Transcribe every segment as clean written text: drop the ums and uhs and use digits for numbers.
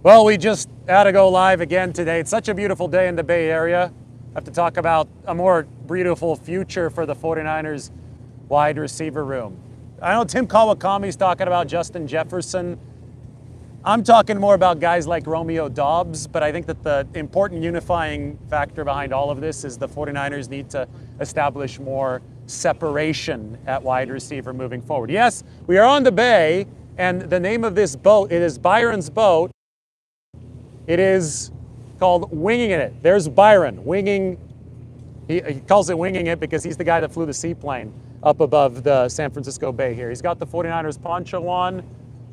Well, we just had to go live again today. It's such a beautiful day in the Bay Area. I have to talk about a more beautiful future for the 49ers wide receiver room. I know Tim Kawakami's talking about Justin Jefferson. I'm talking more about guys like Romeo Doubs, but I think that the important unifying factor behind all of this is the 49ers need to establish more separation at wide receiver moving forward. Yes, we are on the Bay, and the name of this boat, it is Byron's boat. It is called Winging It. There's Byron, winging. He calls it Winging It because he's the guy that flew the seaplane up above the San Francisco Bay here. He's got the 49ers poncho on.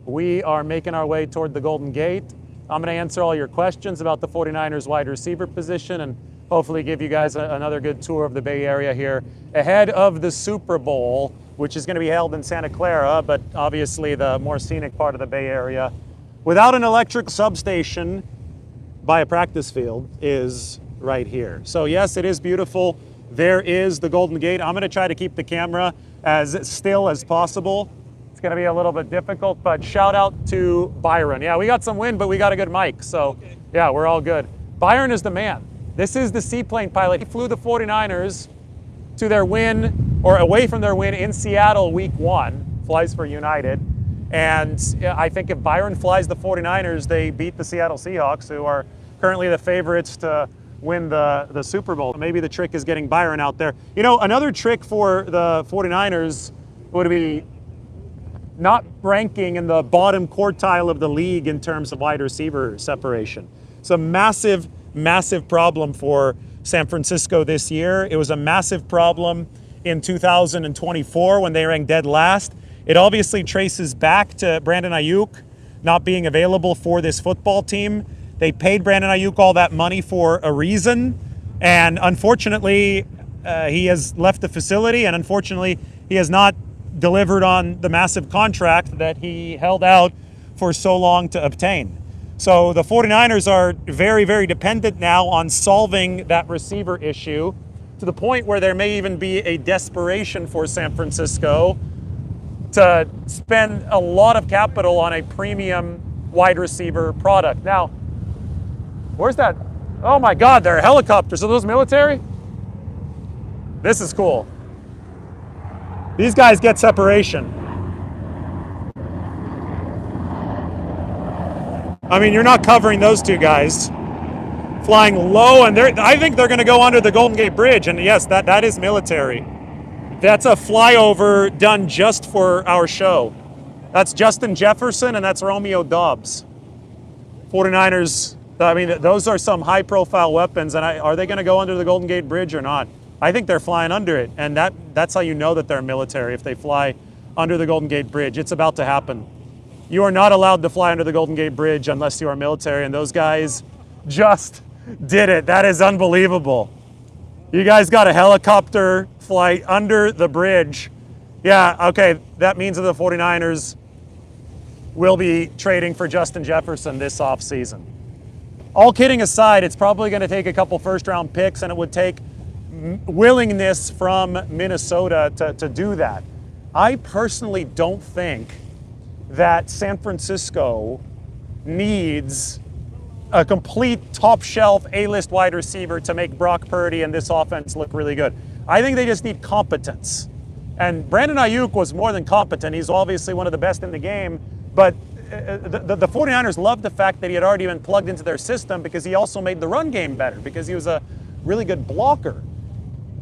We are making our way toward the Golden Gate. I'm going to answer all your questions about the 49ers wide receiver position and hopefully give you guys another good tour of the Bay Area here ahead of the Super Bowl, which is going to be held in Santa Clara, but obviously the more scenic part of the Bay Area. Without an electric substation by a practice field is right here. So yes, it is beautiful. There is the Golden Gate. I'm going to try to keep the camera as still as possible. It's going to be a little bit difficult, but shout out to Byron. Yeah, we got some wind, but we got a good mic. So yeah, we're all good. Byron is the man. This is the seaplane pilot. He flew the 49ers to their win, or away from their win in Seattle week 1, flies for United. And I think if Byron flies the 49ers, they beat the Seattle Seahawks, who are currently the favorites to win the Super Bowl. Maybe the trick is getting Byron out there. You know, another trick for the 49ers would be not ranking in the bottom quartile of the league in terms of wide receiver separation. It's a massive, massive problem for San Francisco this year. It was a massive problem in 2024 when they ranked dead last. It obviously traces back to Brandon Aiyuk not being available for this football team. They paid Brandon Aiyuk all that money for a reason, and unfortunately, he has left the facility, and unfortunately, he has not delivered on the massive contract that he held out for so long to obtain. So the 49ers are very, very dependent now on solving that receiver issue to the point where there may even be a desperation for San Francisco to spend a lot of capital on a premium wide receiver product. Now, where's that? Oh my God, there are helicopters. Are those military? This is cool. These guys get separation. I mean, you're not covering those two guys. Flying low, and I think they're gonna go under the Golden Gate Bridge, and yes, that is military. That's a flyover done just for our show. That's Justin Jefferson and that's Romeo Doubs. 49ers, I mean, those are some high profile weapons, and are they gonna go under the Golden Gate Bridge or not? I think they're flying under it, and that's how you know that they're military, if they fly under the Golden Gate Bridge. It's about to happen. You are not allowed to fly under the Golden Gate Bridge unless you are military, and those guys just did it. That is unbelievable. You guys got a helicopter flight under the bridge. Yeah, okay, that means that the 49ers will be trading for Justin Jefferson this offseason. All kidding aside, it's probably going to take a couple first-round picks, and it would take willingness from Minnesota to do that. I personally don't think that San Francisco needs a complete top-shelf A-list wide receiver to make Brock Purdy and this offense look really good. I think they just need competence. And Brandon Aiyuk was more than competent. He's obviously one of the best in the game, but the 49ers loved the fact that he had already been plugged into their system because he also made the run game better, because he was a really good blocker.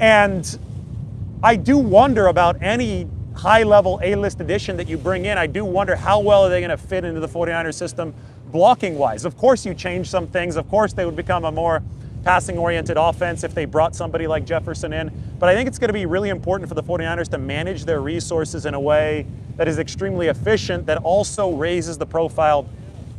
And I do wonder about any high-level A-list addition that you bring in. I do wonder how well are they going to fit into the 49ers system blocking-wise. Of course you change some things. Of course they would become a more passing-oriented offense if they brought somebody like Jefferson in. But I think it's going to be really important for the 49ers to manage their resources in a way that is extremely efficient, that also raises the profile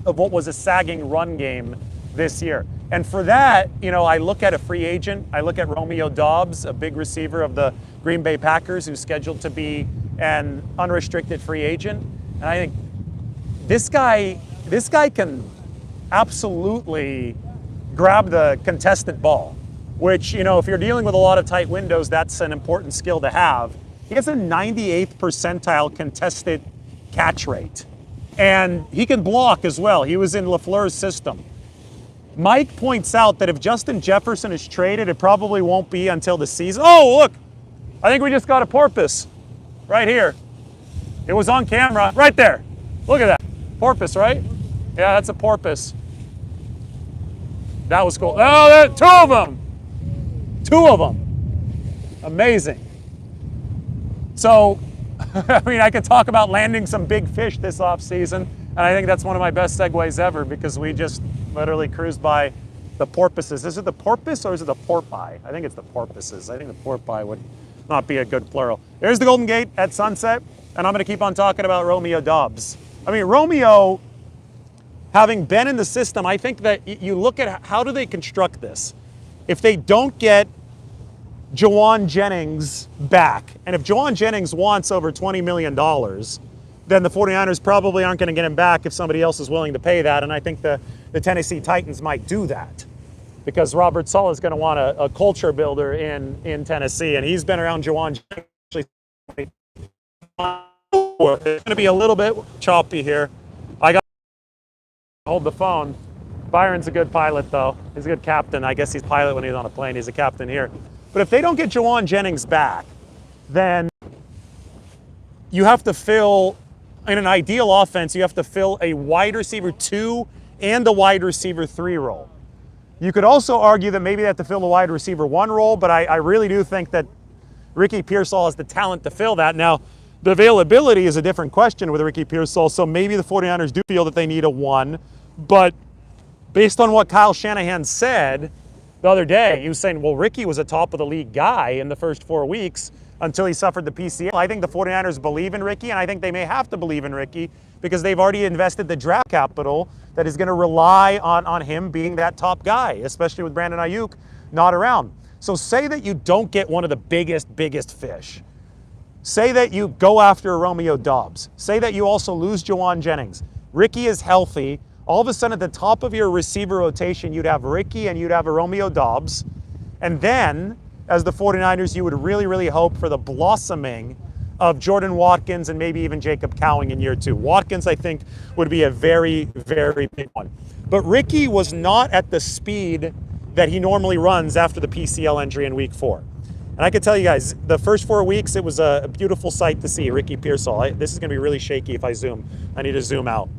of what was a sagging run game this year. And for that, you know, I look at a free agent. I look at Romeo Doubs, a big receiver of the Green Bay Packers, who's scheduled to be an unrestricted free agent. And I think this guy can absolutely grab the contested ball, which, you know, if you're dealing with a lot of tight windows, that's an important skill to have. He has a 98th percentile contested catch rate. And he can block as well. He was in LaFleur's system. Mike points out that if Justin Jefferson is traded, it probably won't be until the season. Oh, look, I think we just got a porpoise right here. It was on camera right there. Look at that. Porpoise, right? Yeah, that's a porpoise. That was cool. Oh, two of them. Two of them. Amazing. So, I mean, I could talk about landing some big fish this offseason, and I think that's one of my best segues ever because we just literally cruised by the porpoises. Is it the porpoise or is it the porpoise? I think it's the porpoises. I think the porpoise would not be a good plural. There's the Golden Gate at sunset, and I'm going to keep on talking about Romeo Dobbs. I mean, Romeo, having been in the system, I think that you look at how do they construct this. If they don't get Jawan Jennings back, and if Jawan Jennings wants over $20 million, then the 49ers probably aren't going to get him back if somebody else is willing to pay that, and I think the Tennessee Titans might do that because Robert Saleh is going to want a culture builder in Tennessee, and he's been around Jawan Jennings. It's going to be a little bit choppy here. I got to hold the phone. Byron's a good pilot, though. He's a good captain. I guess he's pilot when he's on a plane. He's a captain here. But if they don't get Jawan Jennings back, then you have to fill, in an ideal offense, you have to fill a wide receiver 2 and a wide receiver 3 role. You could also argue that maybe they have to fill a wide receiver 1 role, but I really do think that Ricky Pearsall has the talent to fill that. Now, the availability is a different question with Ricky Pearsall, so maybe the 49ers do feel that they need a 1, but based on what Kyle Shanahan said the other day, he was saying, well, Ricky was a top of the league guy in the first 4 weeks until he suffered the PCL. I think the 49ers believe in Ricky, and I think they may have to believe in Ricky because they've already invested the draft capital that is going to rely on him being that top guy, especially with Brandon Aiyuk not around. So say that you don't get one of the biggest fish. Say that you go after a Romeo Dobbs. Say that you also lose Jawan Jennings. Ricky is healthy. All of a sudden, at the top of your receiver rotation, you'd have Ricky and you'd have a Romeo Dobbs. And then, as the 49ers, you would really hope for the blossoming of Jordan Watkins and maybe even Jacob Cowing in year 2. Watkins, I think, would be a very big one. But Ricky was not at the speed that he normally runs after the PCL injury in week 4. And I can tell you guys, the first 4 weeks, it was a beautiful sight to see Ricky Pearsall. This is going to be really shaky if I zoom. I need to zoom out.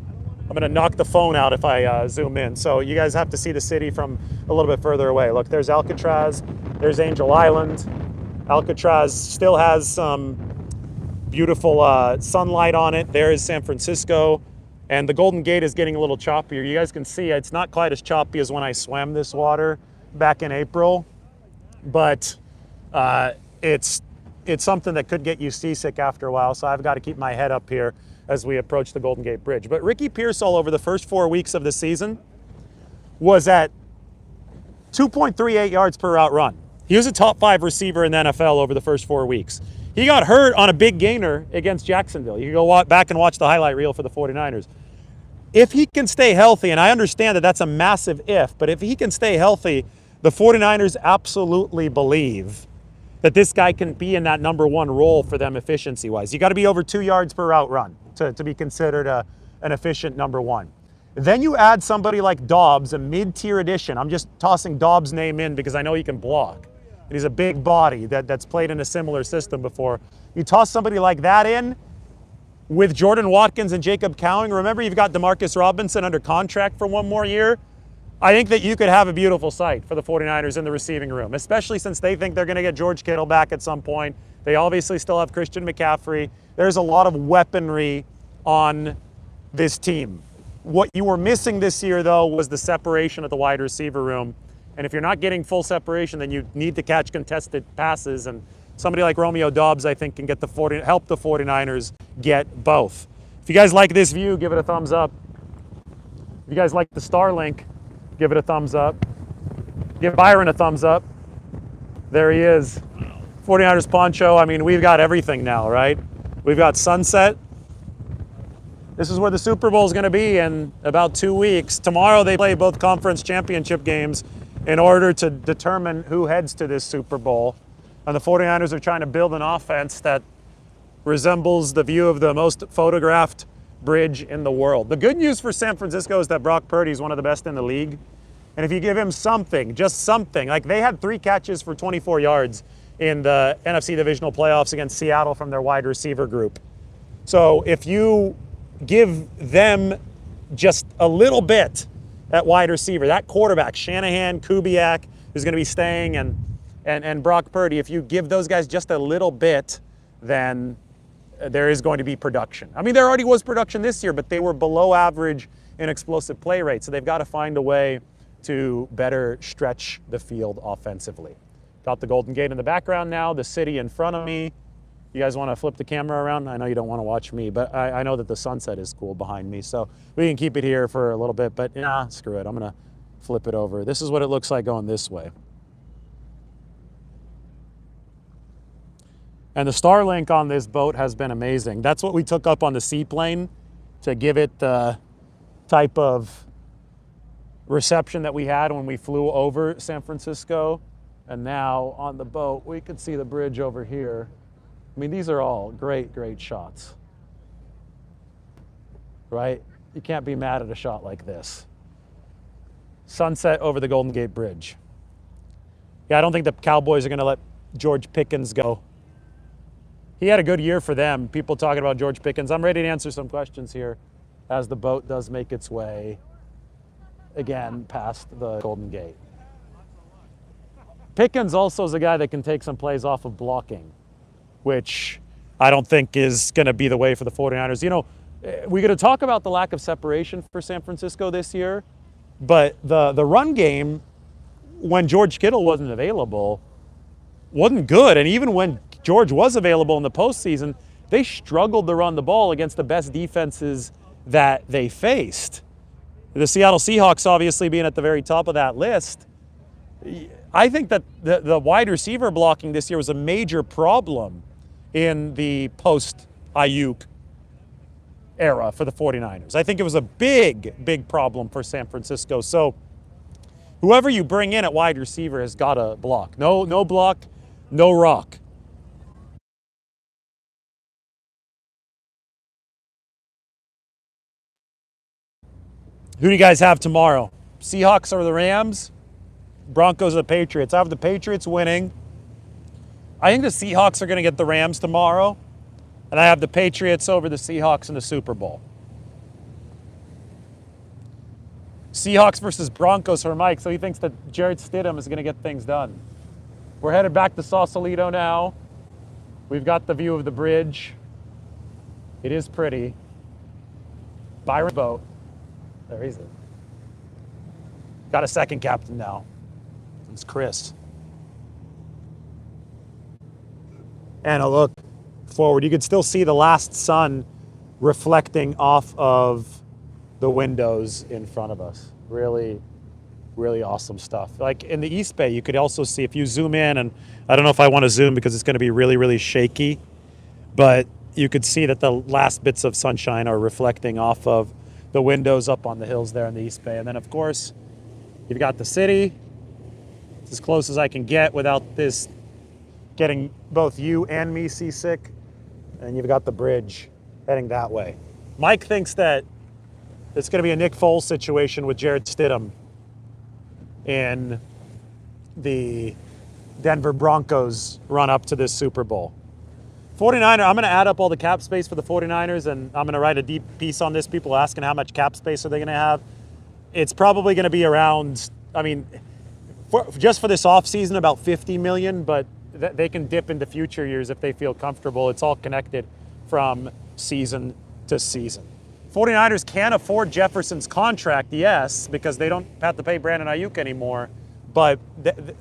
I'm going to knock the phone out if I zoom in. So you guys have to see the city from a little bit further away. Look, there's Alcatraz. There's Angel Island. Alcatraz still has some beautiful sunlight on it. There is San Francisco. And the Golden Gate is getting a little choppier. You guys can see it's not quite as choppy as when I swam this water back in April. But it's something that could get you seasick after a while. So I've got to keep my head up here as we approach the Golden Gate Bridge. But Ricky Pearsall over the first 4 weeks of the season was at 2.38 yards per route run. He was a top 5 receiver in the NFL over the first 4 weeks. He got hurt on a big gainer against Jacksonville. You can go back and watch the highlight reel for the 49ers. If he can stay healthy, and I understand that that's a massive if, but if he can stay healthy, the 49ers absolutely believe that this guy can be in that number 1 role for them efficiency-wise. You got to be over 2 yards per route run to be considered an efficient number 1. Then you add somebody like Dobbs, a mid-tier addition. I'm just tossing Dobbs' name in because I know he can block. And he's a big body that's played in a similar system before. You toss somebody like that in with Jordan Watkins and Jacob Cowing. Remember, you've got Demarcus Robinson under contract for 1 more year. I think that you could have a beautiful sight for the 49ers in the receiving room, especially since they think they're going to get George Kittle back at some point. They obviously still have Christian McCaffrey. There's a lot of weaponry on this team. What you were missing this year, though, was the separation at the wide receiver room. And if you're not getting full separation, then you need to catch contested passes. And somebody like Romeo Dobbs, I think, can get help the 49ers get both. If you guys like this view, give it a thumbs up. If you guys like the Starlink, give it a thumbs up. Give Byron a thumbs up. There he is. 49ers poncho. I mean, we've got everything now, right? We've got sunset. This is where the Super Bowl is going to be in about 2 weeks. Tomorrow they play both conference championship games in order to determine who heads to this Super Bowl. And the 49ers are trying to build an offense that resembles the view of the most photographed bridge in the world. The good news for San Francisco is that Brock Purdy is one of the best in the league. And if you give him something, just something, like they had 3 catches for 24 yards in the NFC divisional playoffs against Seattle from their wide receiver group. So if you give them just a little bit at wide receiver, that quarterback, Shanahan, Kubiak, who's going to be staying, and Brock Purdy, if you give those guys just a little bit, then there is going to be production. I mean, there already was production this year, but they were below average in explosive play rate, so they've got to find a way to better stretch the field offensively. Got the Golden Gate in the background now, the city in front of me. You guys want to flip the camera around? I know you don't want to watch me, but I know that the sunset is cool behind me, so we can keep it here for a little bit, but nah, screw it. I'm going to flip it over. This is what it looks like going this way. And the Starlink on this boat has been amazing. That's what we took up on the seaplane to give it the type of reception that we had when we flew over San Francisco. And now on the boat, we can see the bridge over here. I mean, these are all great, great shots, right? You can't be mad at a shot like this. Sunset over the Golden Gate Bridge. Yeah, I don't think the Cowboys are going to let George Pickens go. He had a good year for them. People talking about George Pickens. I'm ready to answer some questions here as the boat does make its way again past the Golden Gate. Pickens also is a guy that can take some plays off of blocking, which I don't think is going to be the way for the 49ers. You know, we're going to talk about the lack of separation for San Francisco this year, but the run game, when George Kittle wasn't available, wasn't good. And even when George was available in the postseason, they struggled to run the ball against the best defenses that they faced. The Seattle Seahawks obviously being at the very top of that list. I think that the wide receiver blocking this year was a major problem in the post-Aiyuk era for the 49ers. I think it was a big, big problem for San Francisco. So whoever you bring in at wide receiver has got to block. No block, no rock. Who do you guys have tomorrow? Seahawks or the Rams? Broncos or the Patriots? I have the Patriots winning. I think the Seahawks are going to get the Rams tomorrow. And I have the Patriots over the Seahawks in the Super Bowl. Seahawks versus Broncos for Mike. So he thinks that Jarrett Stidham is going to get things done. We're headed back to Sausalito now. We've got the view of the bridge. It is pretty. Byron boat. There he's it. Got a second captain now. It's Chris. And a look forward. You can still see the last sun reflecting off of the windows in front of us. Really, really awesome stuff. Like in the East Bay, you could also see, if you zoom in, and I don't know if I want to zoom because it's going to be really, really shaky, but you could see that the last bits of sunshine are reflecting off of the windows up on the hills there in the East Bay. And then, of course, you've got the city. It's as close as I can get without this getting both you and me seasick. And you've got the bridge heading that way. Mike thinks that it's going to be a Nick Foles situation with Jarrett Stidham in the Denver Broncos run up to this Super Bowl. 49er, I'm going to add up all the cap space for the 49ers, and I'm going to write a deep piece on this. People asking how much cap space are they going to have. It's probably going to be around, I mean, just for this offseason, about $50 million, but they can dip into future years if they feel comfortable. It's all connected from season to season. 49ers can't afford Jefferson's contract, yes, because they don't have to pay Brandon Aiyuk anymore, but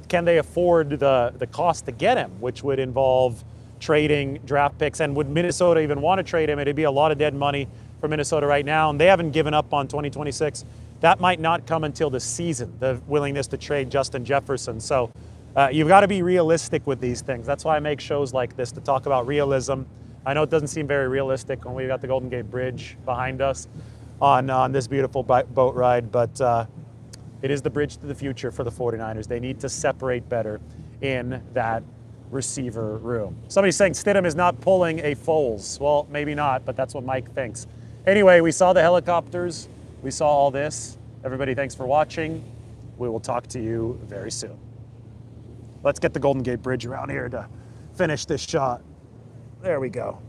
can they afford the cost to get him, which would involve trading draft picks? And would Minnesota even want to trade him? It'd be a lot of dead money for Minnesota right now, and they haven't given up on 2026. That might not come until the season, the willingness to trade Justin Jefferson. So you've got to be realistic with these things. That's why I make shows like this, to talk about realism. I know it doesn't seem very realistic when we've got the Golden Gate Bridge behind us on this beautiful boat ride, but it is the bridge to the future for the 49ers. They need to separate better in that receiver room. Somebody's saying Stidham is not pulling a Foles. Well, maybe not, but that's what Mike thinks. Anyway, we saw the helicopters. We saw all this. Everybody, thanks for watching. We will talk to you very soon. Let's get the Golden Gate Bridge around here to finish this shot. There we go.